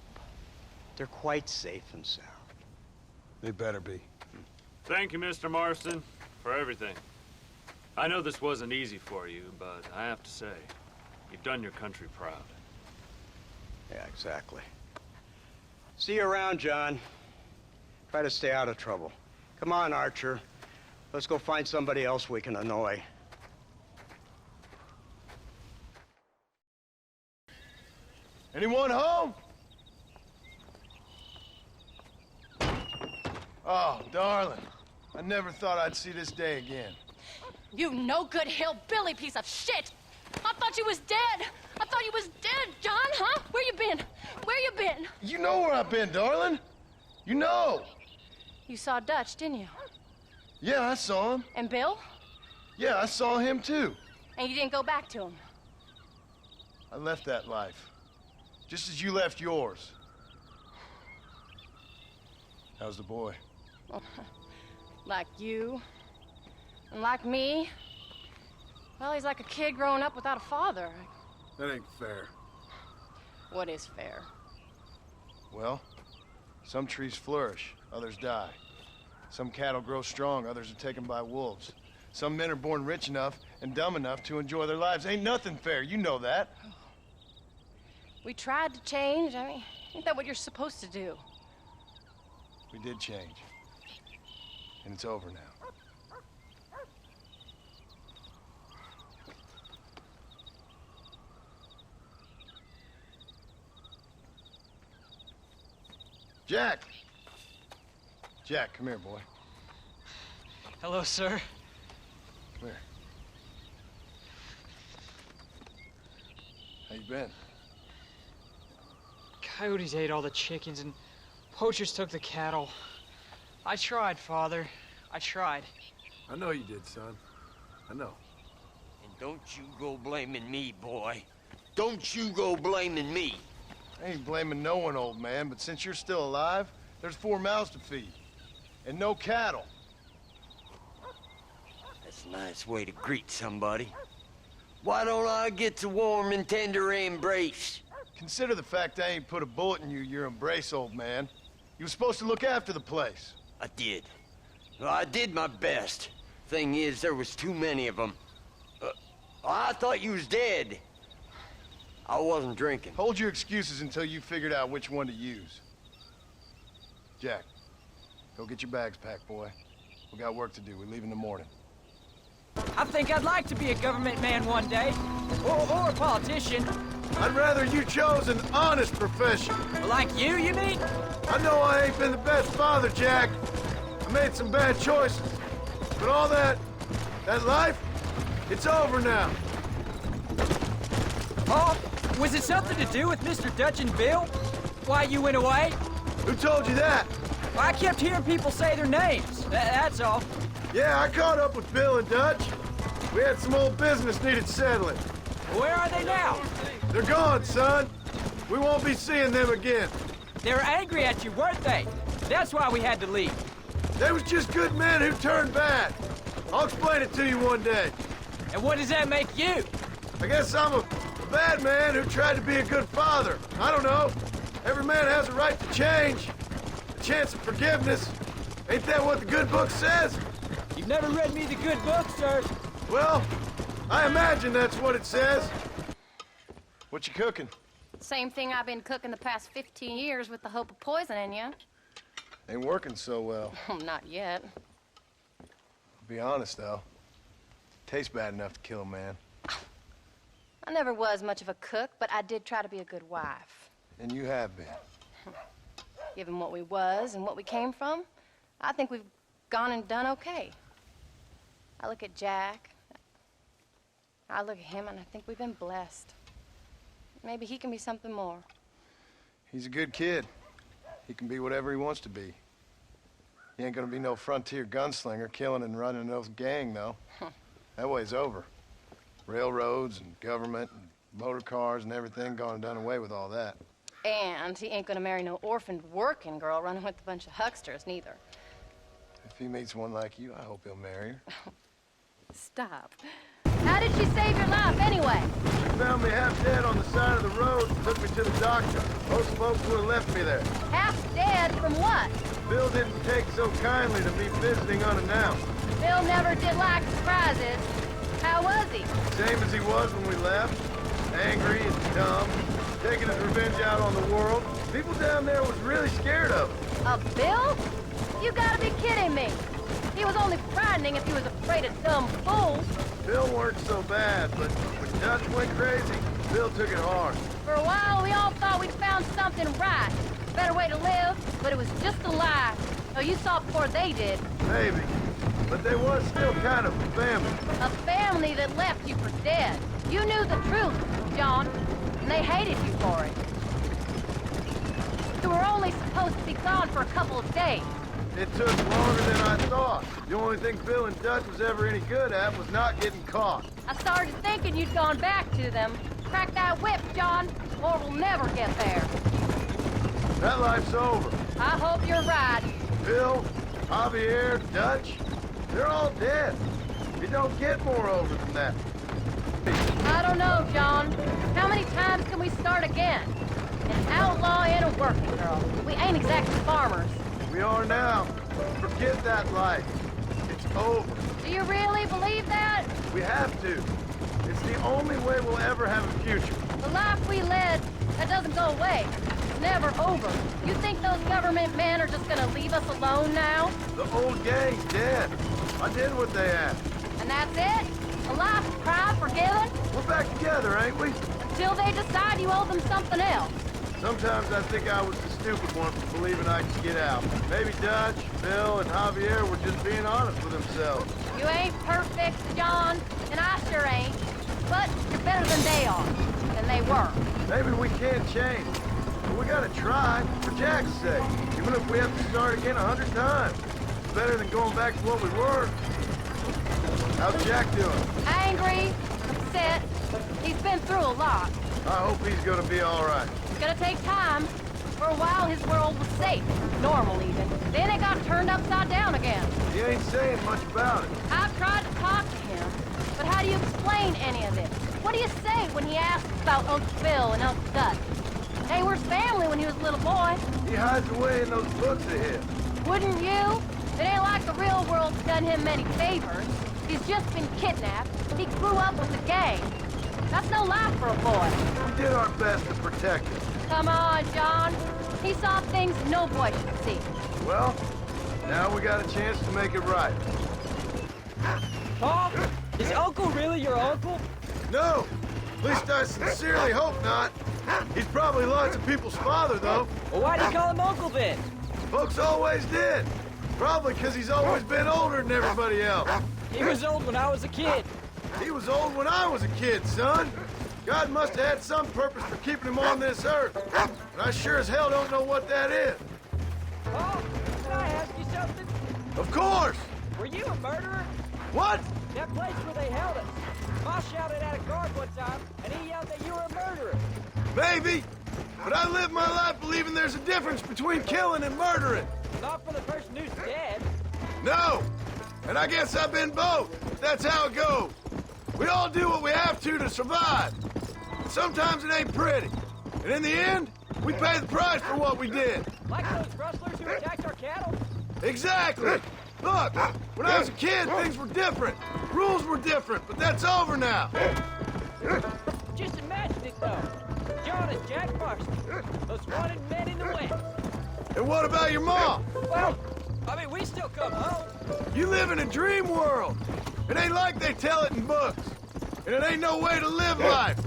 They're quite safe and sound. They better be. Thank you, Mr. Marston, for everything. I know this wasn't easy for you, but I have to say, you've done your country proud. Yeah, exactly. See you around, John. Try to stay out of trouble. Come on, Archer. Let's go find somebody else we can annoy. Anyone home? Oh, darling. I never thought I'd see this day again. You no-good hillbilly piece of shit! I thought you was dead! I thought you was dead, John, huh? Where you been? Where you been? You know where I've been, darling. You know. You saw Dutch, didn't you? Yeah, I saw him. And Bill? Yeah, I saw him too. And you didn't go back to him? I left that life. Just as you left yours. How's the boy? Like you. And like me. Well, he's like a kid growing up without a father. That ain't fair. What is fair? Well, some trees flourish, others die. Some cattle grow strong, others are taken by wolves. Some men are born rich enough and dumb enough to enjoy their lives. Ain't nothing fair, you know that. We tried to change. I mean, ain't that what you're supposed to do? We did change. And it's over now. Jack! Jack, come here, boy. Hello, sir. Come here. How you been? Coyotes ate all the chickens and poachers took the cattle. I tried, Father. I tried. I know you did, son. I know. And don't you go blaming me, boy. Don't you go blaming me. I ain't blaming no one, old man, but since you're still alive, there's 4 mouths to feed. And no cattle. That's a nice way to greet somebody. Why don't I get the warm and tender embrace? Consider the fact I ain't put a bullet in your embrace, old man. You were supposed to look after the place. I did. Well, I did my best. Thing is, there was too many of them. I thought you was dead. I wasn't drinking. Hold your excuses until you figured out which one to use. Jack, go get your bags packed, boy. We got work to do. We leave in the morning. I think I'd like to be a government man one day. Or a politician. I'd rather you chose an honest profession. Like you mean? I know I ain't been the best father, Jack. I made some bad choices. But all that life, it's over now. Oh, was it something to do with Mr. Dutch and Bill? Why you went away? Who told you that? Well, I kept hearing people say their names. That's all. Yeah, I caught up with Bill and Dutch. We had some old business needed settling. Where are they now? They're gone, son. We won't be seeing them again. They were angry at you, weren't they? That's why we had to leave. They was just good men who turned bad. I'll explain it to you one day. And what does that make you? I guess I'm a bad man who tried to be a good father. I don't know. Every man has a right to change. A chance of forgiveness. Ain't that what the good book says? You've never read me the good book, sir. Well, I imagine that's what it says. What you cooking? Same thing I've been cooking the past 15 years with the hope of poisoning you. Ain't working so well. Not yet. Be honest, though. Tastes bad enough to kill a man. I never was much of a cook, but I did try to be a good wife. And you have been. Given what we was and what we came from, I think we've gone and done okay. I look at Jack. I look at him, and I think we've been blessed. Maybe he can be something more. He's a good kid. He can be whatever he wants to be. He ain't gonna be no frontier gunslinger killing and running no gang, though. That way's over. Railroads and government and motor cars and everything gone and done away with all that. And he ain't gonna marry no orphaned working girl running with a bunch of hucksters, neither. If he meets one like you, I hope he'll marry her. Stop. How did she save your life, anyway? She found me half dead on the side of the road and took me to the doctor. Most folks would have left me there. Half dead from what? Bill didn't take so kindly to me visiting unannounced. Bill never did like surprises. How was he? Same as he was when we left. Angry and dumb. Taking his revenge out on the world. People down there was really scared of him. Of Bill? You gotta be kidding me. He was only frightening if he was afraid of dumb fools. Bill weren't so bad, but when Dutch went crazy, Bill took it hard. For a while, we all thought we'd found something right. A better way to live, but it was just a lie. Oh, you saw it before they did. Maybe. But they was still kind of a family. A family that left you for dead. You knew the truth, John, and they hated you for it. You were only supposed to be gone for a couple of days. It took longer than I thought. The only thing Bill and Dutch was ever any good at was not getting caught. I started thinking you'd gone back to them. Crack that whip, John, or we'll never get there. That life's over. I hope you're right. Bill, Javier, Dutch, they're all dead. It don't get more over than that. I don't know, John. How many times can we start again? An outlaw and a working girl. We ain't exactly farmers. We are now. Forget that life. It's over. Do you really believe that? We have to. It's the only way we'll ever have a future. The life we led, that doesn't go away. It's never over. You think those government men are just gonna leave us alone now? The old gang's dead. I did what they asked. And that's it? A life of crime forgiven? We're back together, ain't we? Until they decide you owe them something else. Sometimes I think I was the stupid one for believing I could get out. Maybe Dutch, Bill, and Javier were just being honest with themselves. You ain't perfect, John, and I sure ain't. But you're better than they are, than they were. Maybe we can change. But we gotta try, for Jack's sake. Even if we have to start again 100 times. It's better than going back to what we were. How's Jack doing? Angry, upset. He's been through a lot. I hope he's gonna be all right. It's gonna take time. For a while, his world was safe. Normal, even. Then it got turned upside down again. He ain't saying much about it. I've tried to talk to him, but how do you explain any of this? What do you say when he asks about Uncle Phil and Uncle Dutch? They were his family when he was a little boy. He hides away in those books of his. Wouldn't you? It ain't like the real world's done him many favors. He's just been kidnapped. He grew up with the gang. That's no life for a boy. We did our best to protect him. Come on, John. He saw things no boy should see. Well, now we got a chance to make it right. Paul, is Uncle really your uncle? No! At least I sincerely hope not. He's probably lots of people's father, though. Well, why do you call him Uncle then? Folks always did. Probably because he's always been older than everybody else. He was old when I was a kid. He was old when I was a kid, son. God must have had some purpose for keeping him on this earth. And I sure as hell don't know what that is. Paul, can I ask you something? Of course! Were you a murderer? What? That place where they held us. Ma shouted at a guard one time, and he yelled that you were a murderer. Maybe. But I live my life believing there's a difference between killing and murdering. Not for the person who's dead. No! And I guess I've been both. That's how it goes. We all do what we have to survive. And sometimes it ain't pretty. And in the end, we pay the price for what we did. Like those rustlers who attacked our cattle? Exactly. Look, when I was a kid, things were different. Rules were different, but that's over now. Just imagine it, though. John and Jack Marston, most wanted men in the West. And what about your mom? Well, I mean, we still come home. You live in a dream world. It ain't like they tell it in books. And it ain't no way to live life.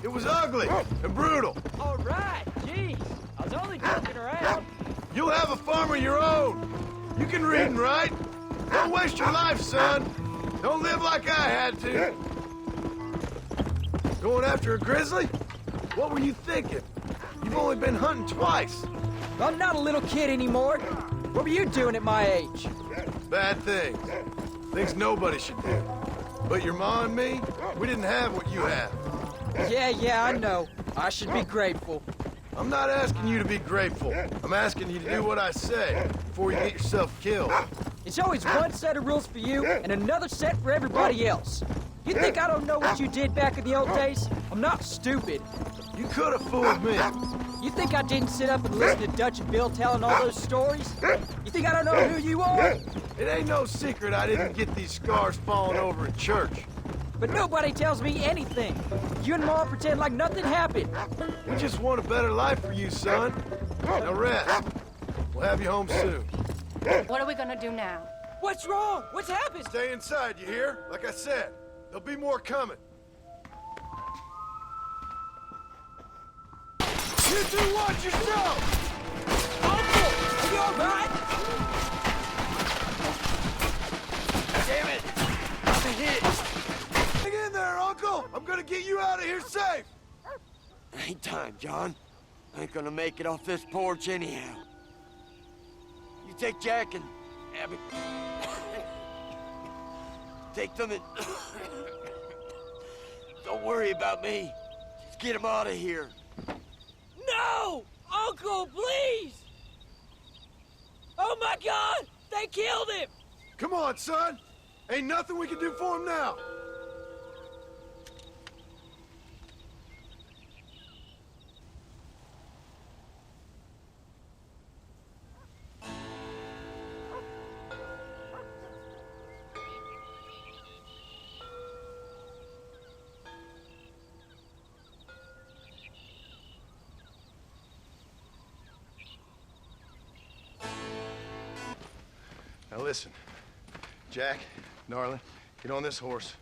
It was ugly and brutal. All right, jeez. I was only joking around. You'll have a farm of your own. You can read and write. Don't waste your life, son. Don't live like I had to. Going after a grizzly? What were you thinking? You've only been hunting twice. I'm not a little kid anymore. What were you doing at my age? Bad things. Things nobody should do. But your ma and me, we didn't have what you have. Yeah, I know. I should be grateful. I'm not asking you to be grateful. I'm asking you to do what I say before you get yourself killed. It's always one set of rules for you and another set for everybody else. You think I don't know what you did back in the old days? I'm not stupid. You could have fooled me. You think I didn't sit up and listen to Dutch and Bill telling all those stories? You think I don't know who you are? It ain't no secret I didn't get these scars falling over in church. But nobody tells me anything. You and Ma pretend like nothing happened. We just want a better life for you, son. Now rest. We'll have you home soon. What are we gonna do now? What's wrong? What's happened? Stay inside, you hear? Like I said, there'll be more coming. You two watch yourself! Uncle! Are you alright? Damn it! I'm hit! Hang in there, Uncle! I'm gonna get you out of here safe! Ain't time, John. I ain't gonna make it off this porch anyhow. You take Jack and Abby. Take them and... Don't worry about me. Just get him out of here. No! Uncle, please! Oh my God! They killed him! Come on, son! Ain't nothing we can do for him now! Now listen, Jack, darling, get on this horse.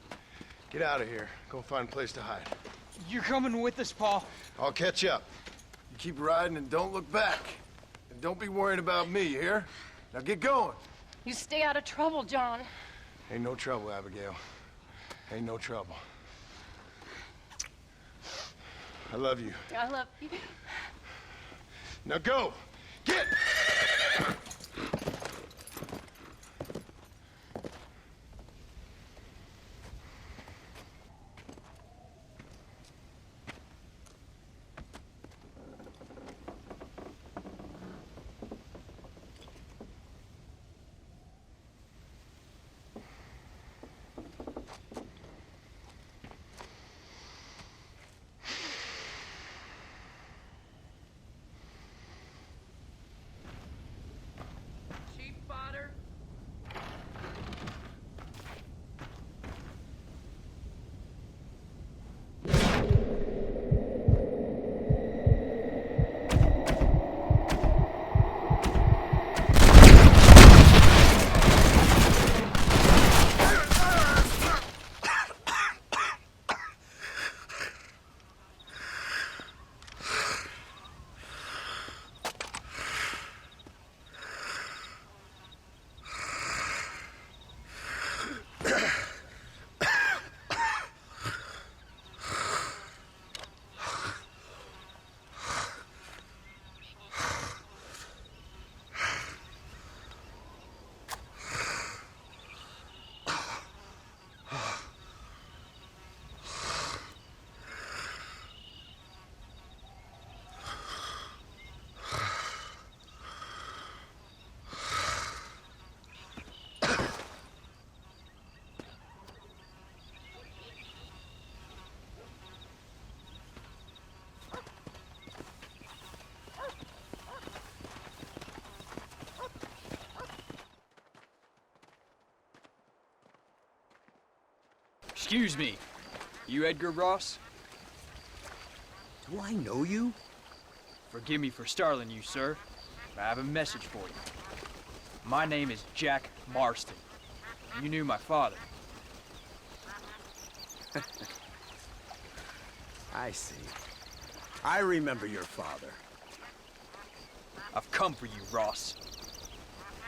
Get out of here. Go find a place to hide. You're coming with us, Paul. I'll catch up. You keep riding and don't look back. Don't be worrying about me, you hear? Now get going. You stay out of trouble, John. Ain't no trouble, Abigail. Ain't no trouble. I love you. I love you. Now go! Get! Excuse me. You Edgar Ross? Do I know you? Forgive me for startling you, sir. I have a message for you. My name is Jack Marston. You knew my father. I see. I remember your father. I've come for you, Ross.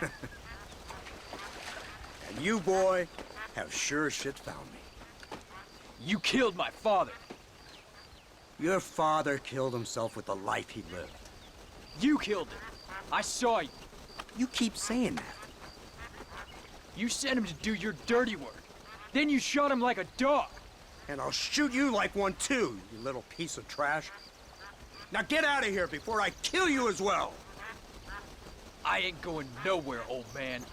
And you, boy, have sure as shit found me. You killed my father. Your father killed himself with the life he lived. You killed him. I saw you. You keep saying that. You sent him to do your dirty work. Then you shot him like a dog. And I'll shoot you like one too, you little piece of trash. Now get out of here before I kill you as well. I ain't going nowhere, old man.